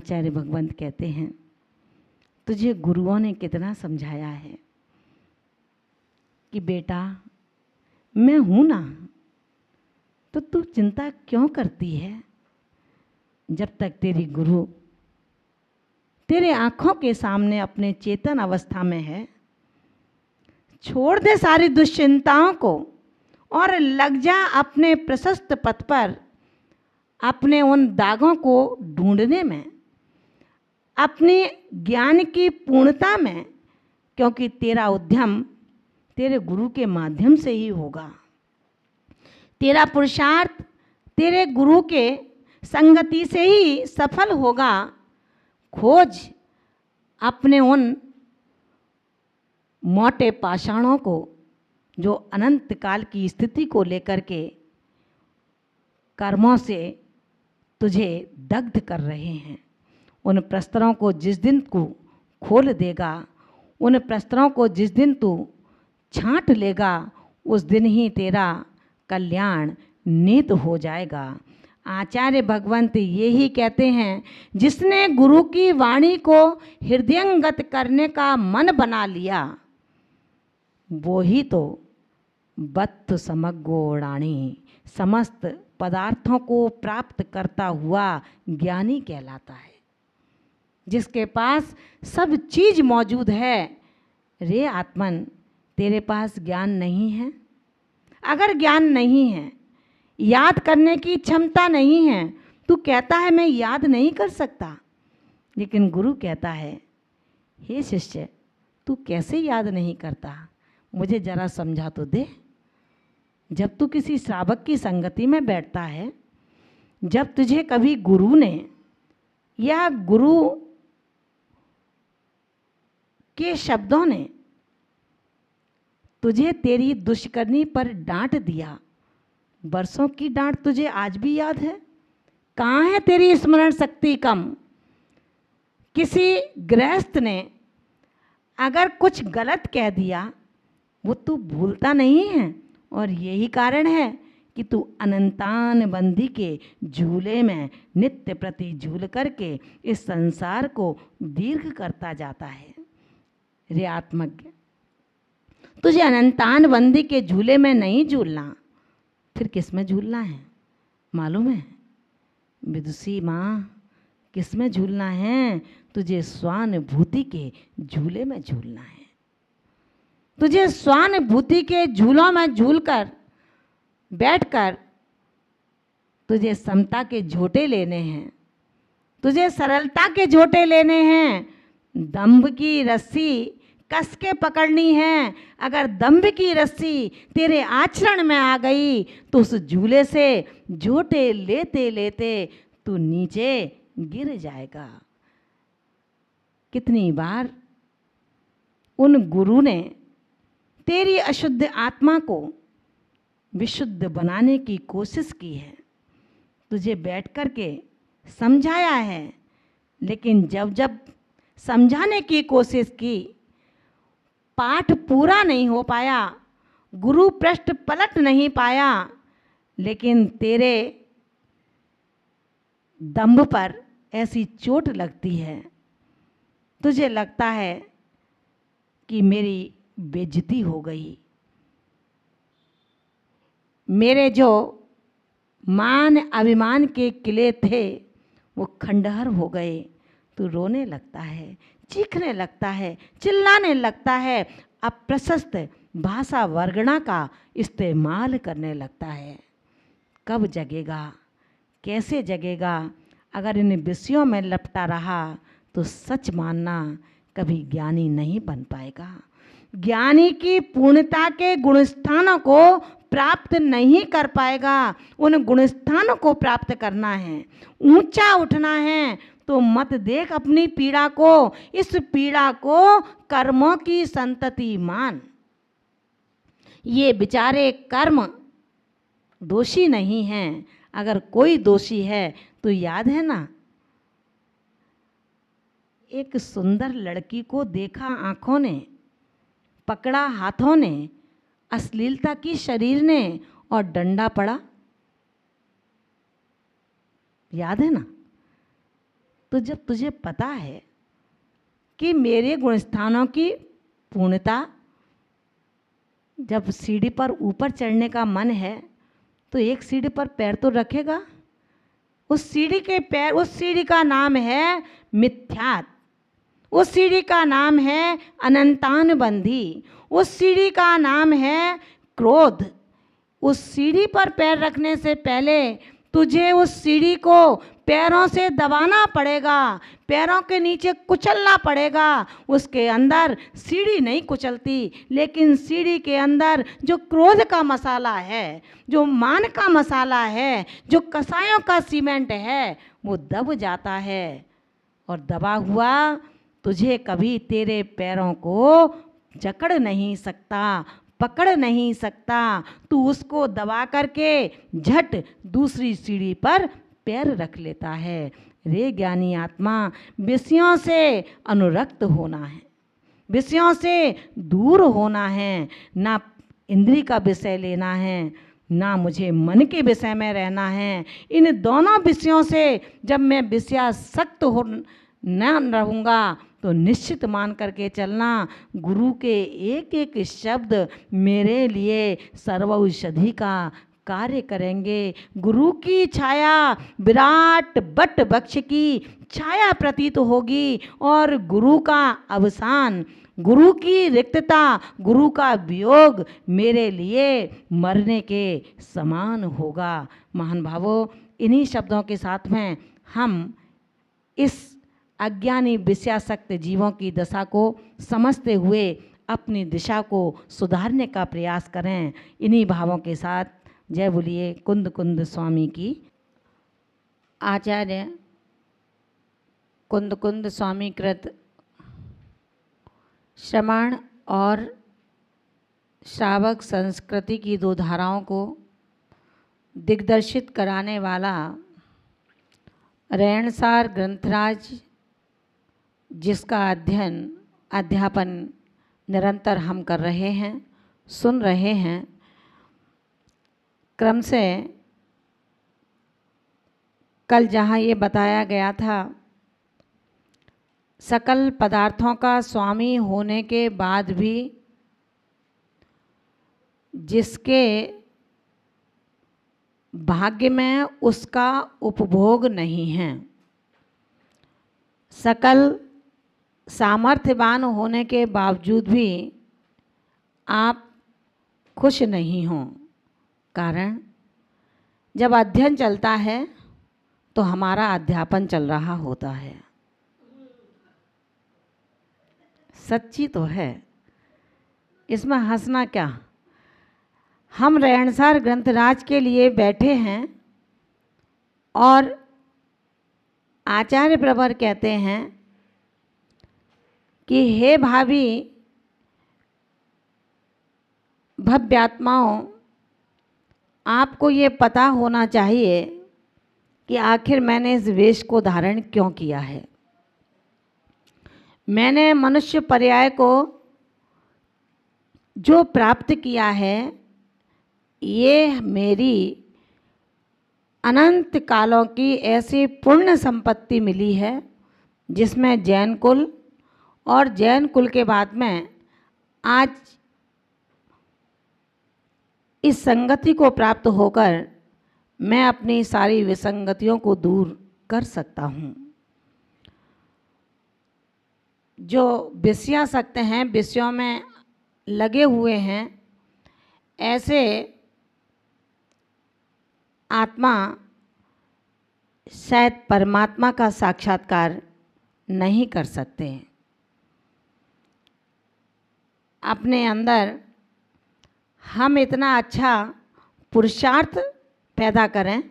आचार्य भगवंत कहते हैं, तुझे गुरुओं ने कितना समझाया है कि बेटा मैं हूं ना, तो तू चिंता क्यों करती है। जब तक तेरी गुरु तेरे आंखों के सामने अपने चेतन अवस्था में है, छोड़ दे सारी दुश्चिंताओं को और लग जा अपने प्रशस्त पथ पर, अपने उन दागों को ढूंढने में, अपनी ज्ञान की पूर्णता में, क्योंकि तेरा उद्यम तेरे गुरु के माध्यम से ही होगा। तेरा पुरुषार्थ तेरे गुरु के संगति से ही सफल होगा। खोज अपने उन मोटे पाषाणों को जो अनंत काल की स्थिति को लेकर के कर्मों से तुझे दग्ध कर रहे हैं। उन प्रस्तरों को जिस दिन तू खोल देगा, उन प्रस्तरों को जिस दिन तू छांट लेगा, उस दिन ही तेरा कल्याण निहित हो जाएगा। आचार्य भगवंत ये ही कहते हैं, जिसने गुरु की वाणी को हृदयंगत करने का मन बना लिया, वो ही तो बत्त समग्गोड़ाणी, समस्त पदार्थों को प्राप्त करता हुआ ज्ञानी कहलाता है। जिसके पास सब चीज मौजूद है। रे आत्मन, तेरे पास ज्ञान नहीं है? अगर ज्ञान नहीं है, याद करने की क्षमता नहीं है, तू कहता है मैं याद नहीं कर सकता, लेकिन गुरु कहता है, हे शिष्य तू कैसे याद नहीं करता, मुझे जरा समझा तो दे। जब तू किसी श्रावक की संगति में बैठता है, जब तुझे कभी गुरु ने या गुरु के शब्दों ने तुझे तेरी दुष्कर्मी पर डांट दिया, बरसों की डांट तुझे आज भी याद है? कहाँ है तेरी स्मरण शक्ति कम? किसी गृहस्थ ने अगर कुछ गलत कह दिया, वो तू भूलता नहीं है, और यही कारण है कि तू अनंतान बंदी के झूले में नित्य प्रति झूल करके इस संसार को दीर्घ करता जाता है। रे आत्मज्ञ, तुझे अनंतान बंदी के झूले में नहीं झूलना, फिर किस में झूलना है मालूम है? विदुषी माँ, किस में झूलना है? तुझे स्वानुभूति के झूले में झूलना है। तुझे स्वानुभूति के झूलों में झूलकर बैठकर तुझे समता के झोंटे लेने हैं, तुझे सरलता के झोंटे लेने हैं। दंभ की रस्सी कस के पकड़नी है। अगर दंभ की रस्सी तेरे आचरण में आ गई तो उस झूले से झोंटे लेते लेते तू नीचे गिर जाएगा। कितनी बार उन गुरु ने तेरी अशुद्ध आत्मा को विशुद्ध बनाने की कोशिश की है, तुझे बैठ कर के समझाया है, लेकिन जब जब समझाने की कोशिश की, पाठ पूरा नहीं हो पाया, गुरु पृष्ठ पलट नहीं पाया, लेकिन तेरे दंभ पर ऐसी चोट लगती है, तुझे लगता है कि मेरी बेइज्जती हो गई, मेरे जो मान अभिमान के किले थे वो खंडहर हो गए। तू रोने लगता है, चीखने लगता है, चिल्लाने लगता है, अप्रशस्त भाषा वर्गणा का इस्तेमाल करने लगता है। कब जगेगा, कैसे जगेगा? अगर इन विषयों में लपटा रहा तो सच मानना कभी ज्ञानी नहीं बन पाएगा। ज्ञानी की पूर्णता के गुणस्थानों को प्राप्त नहीं कर पाएगा। उन गुणस्थानों को प्राप्त करना है, ऊंचा उठना है, तो मत देख अपनी पीड़ा को, इस पीड़ा को कर्मों की संतति मान। ये बेचारे कर्म दोषी नहीं हैं। अगर कोई दोषी है तो याद है ना, एक सुंदर लड़की को देखा आंखों ने, पकड़ा हाथों ने, अश्लीलता की शरीर ने, और डंडा पड़ा, याद है ना? तो जब तुझे पता है कि मेरे गुणस्थानों की पूर्णता, जब सीढ़ी पर ऊपर चढ़ने का मन है तो एक सीढ़ी पर पैर तो रखेगा। उस सीढ़ी के पैर, उस सीढ़ी का नाम है मिथ्यात, उस सीढ़ी का नाम है अनंतानुबंधी, उस सीढ़ी का नाम है क्रोध। उस सीढ़ी पर पैर रखने से पहले तुझे उस सीढ़ी को पैरों से दबाना पड़ेगा, पैरों के नीचे कुचलना पड़ेगा। उसके अंदर सीढ़ी नहीं कुचलती, लेकिन सीढ़ी के अंदर जो क्रोध का मसाला है, जो मान का मसाला है, जो कसायों का सीमेंट है, वो दब जाता है। और दबा हुआ तुझे कभी तेरे पैरों को जकड़ नहीं सकता, पकड़ नहीं सकता। तू उसको दबा करके झट दूसरी सीढ़ी पर पैर रख लेता है। रे ज्ञानी आत्मा, विषयों से अनुरक्त होना है, विषयों से दूर होना है, ना इंद्री का विषय लेना है, ना मुझे मन के विषय में रहना है। इन दोनों विषयों से जब मैं विषयासक्त हो न रहूँगा तो निश्चित मान करके चलना, गुरु के एक एक शब्द मेरे लिए सर्वौषधि का कार्य करेंगे। गुरु की छाया विराट बट वृक्ष की छाया प्रतीत होगी, और गुरु का अवसान, गुरु की रिक्तता, गुरु का वियोग मेरे लिए मरने के समान होगा। महान भावों, इन्हीं शब्दों के साथ में हम इस अज्ञानी विषयासक्त जीवों की दशा को समझते हुए अपनी दिशा को सुधारने का प्रयास करें। इन्हीं भावों के साथ जय बोलिए कुंद कुंद स्वामी की। आचार्य कुंद कुंद स्वामी कृत श्रमण और श्रावक संस्कृति की दो धाराओं को दिग्दर्शित कराने वाला रेणसार ग्रंथराज, जिसका अध्ययन अध्यापन निरंतर हम कर रहे हैं, सुन रहे हैं, क्रम से कल जहाँ ये बताया गया था, सकल पदार्थों का स्वामी होने के बाद भी जिसके भाग्य में उसका उपभोग नहीं है, सकल सामर्थ्यवान होने के बावजूद भी आप खुश नहीं हो। कारण जब अध्ययन चलता है तो हमारा अध्यापन चल रहा होता है। सच्ची तो है, इसमें हंसना क्या। हम रेणसार ग्रंथराज के लिए बैठे हैं और आचार्य प्रवर कहते हैं कि हे भावी भव्यात्माओं, आपको ये पता होना चाहिए कि आखिर मैंने इस वेश को धारण क्यों किया है। मैंने मनुष्य पर्याय को जो प्राप्त किया है, ये मेरी अनंत कालों की ऐसी पुण्य संपत्ति मिली है, जिसमें जैन कुल और जैन कुल के बाद में आज इस संगति को प्राप्त होकर मैं अपनी सारी विसंगतियों को दूर कर सकता हूँ। जो विषयासक्त हैं, विषयों में लगे हुए हैं, ऐसे आत्मा शायद परमात्मा का साक्षात्कार नहीं कर सकते। अपने अंदर हम इतना अच्छा पुरुषार्थ पैदा करें,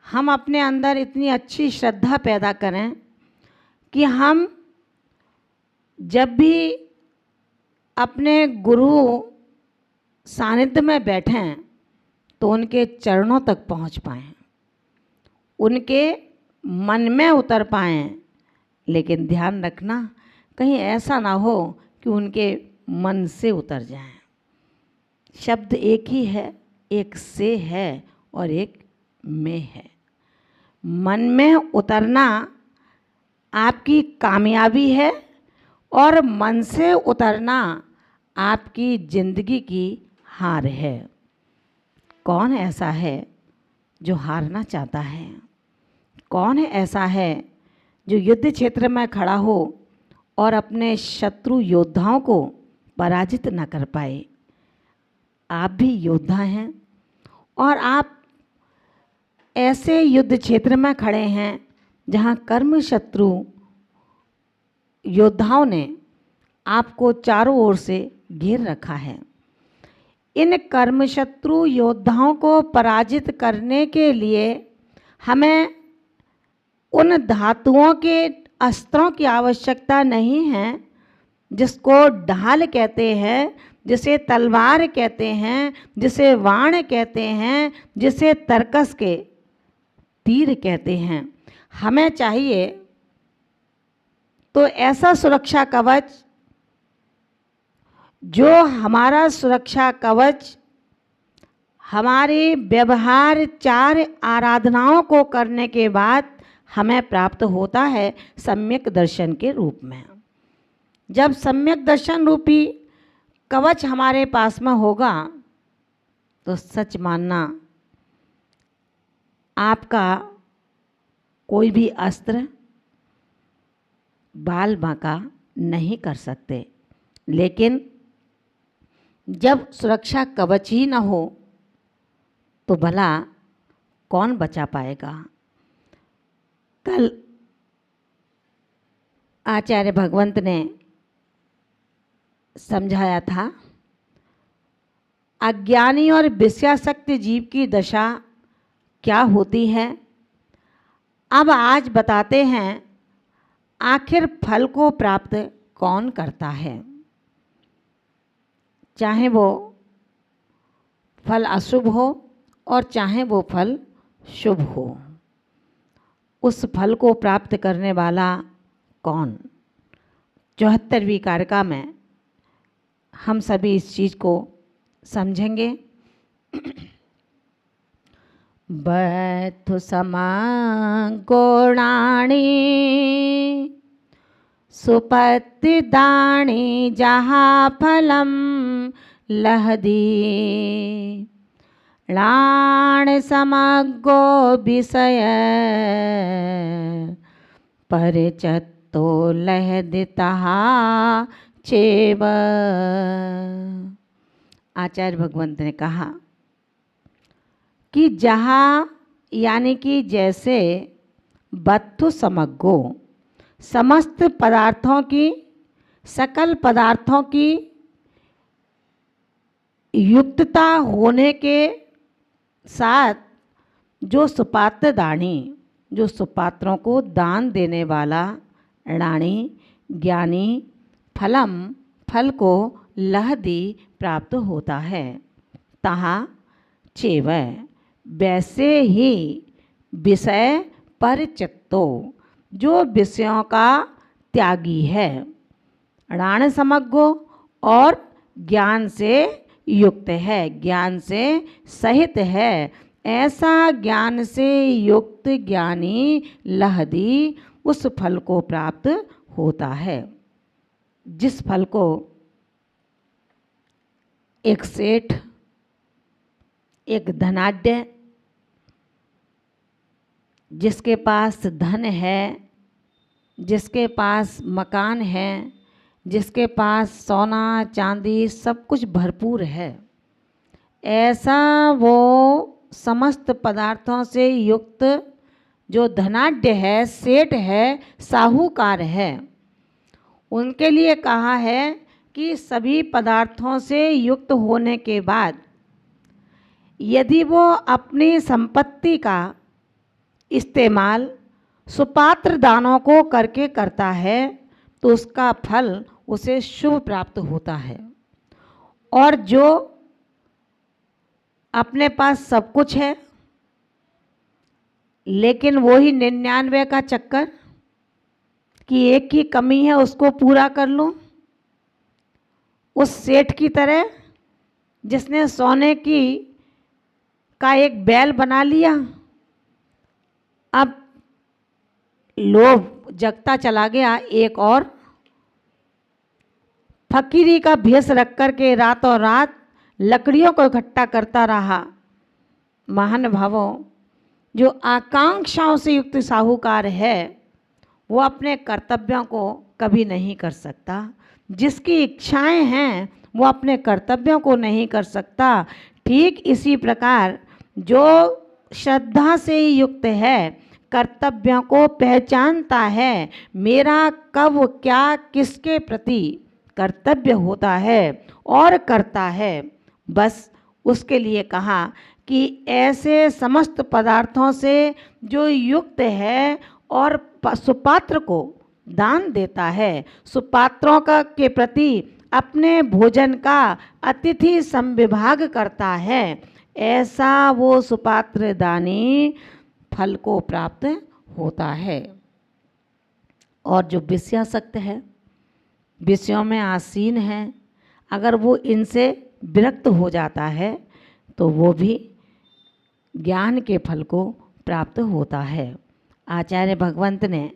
हम अपने अंदर इतनी अच्छी श्रद्धा पैदा करें कि हम जब भी अपने गुरु सानिध्य में बैठें तो उनके चरणों तक पहुंच पाएं, उनके मन में उतर पाएं। लेकिन ध्यान रखना, कहीं ऐसा ना हो कि उनके मन से उतर जाएं। शब्द एक ही है, एक से है और एक में है। मन में उतरना आपकी कामयाबी है और मन से उतरना आपकी जिंदगी की हार है। कौन ऐसा है जो हारना चाहता है? कौन ऐसा है जो युद्ध क्षेत्र में खड़ा हो और अपने शत्रु योद्धाओं को पराजित न कर पाए? आप भी योद्धा हैं और आप ऐसे युद्ध क्षेत्र में खड़े हैं जहां कर्म शत्रु योद्धाओं ने आपको चारों ओर से घेर रखा है। इन कर्म शत्रु योद्धाओं को पराजित करने के लिए हमें उन धातुओं के अस्त्रों की आवश्यकता नहीं है जिसको ढाल कहते हैं, जिसे तलवार कहते हैं, जिसे वाण कहते हैं, जिसे तरकस के तीर कहते हैं। हमें चाहिए तो ऐसा सुरक्षा कवच जो हमारा सुरक्षा कवच हमारे व्यवहार चार आराधनाओं को करने के बाद हमें प्राप्त होता है सम्यक दर्शन के रूप में। जब सम्यक दर्शन रूपी कवच हमारे पास में होगा तो सच मानना आपका कोई भी अस्त्र बाल बांका नहीं कर सकते। लेकिन जब सुरक्षा कवच ही न हो तो भला कौन बचा पाएगा? कल आचार्य भगवंत ने समझाया था, अज्ञानी और विषयासक्त जीव की दशा क्या होती है। अब आज बताते हैं आखिर फल को प्राप्त कौन करता है। चाहे वो फल अशुभ हो और चाहे वो फल शुभ हो, उस फल को प्राप्त करने वाला कौन? 74वीं कारिका में हम सभी इस चीज़ को समझेंगे। बथु समगुणाणि सुपतिदानि जहाँ फलम लहदी णाण समगो विषय परिचत्तो लहदिता चेव। आचार्य भगवंत ने कहा कि जहाँ यानी कि जैसे बत्थु समग्गो समस्त पदार्थों की, सकल पदार्थों की युक्तता होने के साथ जो सुपात्र दानी, जो सुपात्रों को दान देने वाला रानी ज्ञानी फलम फल को लहदी प्राप्त होता है, तहा चेव वैसे ही विषय परिचित्तो जो विषयों का त्यागी है, राण समग्गो और ज्ञान से युक्त है, ज्ञान से सहित है, ऐसा ज्ञान से युक्त ज्ञानी लहदी उस फल को प्राप्त होता है जिस फल को एक सेठ, एक धनाढ्य जिसके पास धन है, जिसके पास मकान है, जिसके पास सोना चांदी सब कुछ भरपूर है, ऐसा वो समस्त पदार्थों से युक्त जो धनाढ्य है, सेठ है, साहूकार है, उनके लिए कहा है कि सभी पदार्थों से युक्त होने के बाद यदि वो अपनी संपत्ति का इस्तेमाल सुपात्र दानों को करके करता है तो उसका फल उसे शुभ प्राप्त होता है। और जो अपने पास सब कुछ है लेकिन वो ही 99 का चक्कर कि एक की कमी है उसको पूरा कर लूं, उस सेठ की तरह जिसने सोने की का एक बैल बना लिया, अब लोभ जगता चला गया। एक और फकीरी का भेष रख करके रातों रात लकड़ियों को इकट्ठा करता रहा। महानुभावों, जो आकांक्षाओं से युक्त साहूकार है वो अपने कर्तव्यों को कभी नहीं कर सकता। जिसकी इच्छाएं हैं वो अपने कर्तव्यों को नहीं कर सकता। ठीक इसी प्रकार जो श्रद्धा से ही युक्त है, कर्तव्यों को पहचानता है, मेरा कब क्या किसके प्रति कर्तव्य होता है और करता है, बस उसके लिए कहा कि ऐसे समस्त पदार्थों से जो युक्त है और सुपात्र को दान देता है, सुपात्रों का के प्रति अपने भोजन का अतिथि संविभाग करता है, ऐसा वो सुपात्र दानी फल को प्राप्त होता है। और जो विषयासक्त है, विषयों में आसीन है, अगर वो इनसे विरक्त हो जाता है तो वो भी ज्ञान के फल को प्राप्त होता है। आचार्य भगवंत ने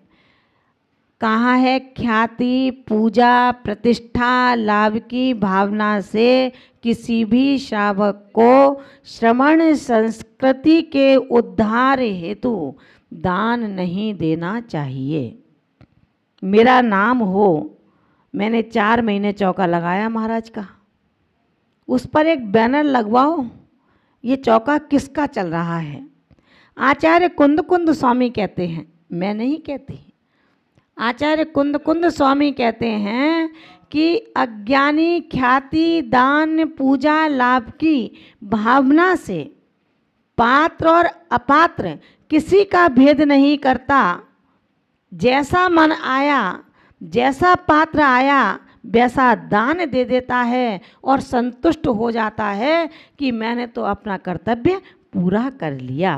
कहा है, ख्याति, पूजा, प्रतिष्ठा, लाभ की भावना से किसी भी श्रावक को श्रवण संस्कृति के उद्धार हेतु दान नहीं देना चाहिए। मेरा नाम हो, मैंने 4 महीने चौका लगाया महाराज का, उस पर एक बैनर लगवाओ, ये चौका किसका चल रहा है। आचार्य कुंद स्वामी कहते हैं, मैं नहीं कहती, आचार्य कुंद स्वामी कहते हैं कि अज्ञानी ख्याति, दान, पूजा, लाभ की भावना से पात्र और अपात्र किसी का भेद नहीं करता। जैसा मन आया, जैसा पात्र आया, वैसा दान दे देता है और संतुष्ट हो जाता है कि मैंने तो अपना कर्तव्य पूरा कर लिया।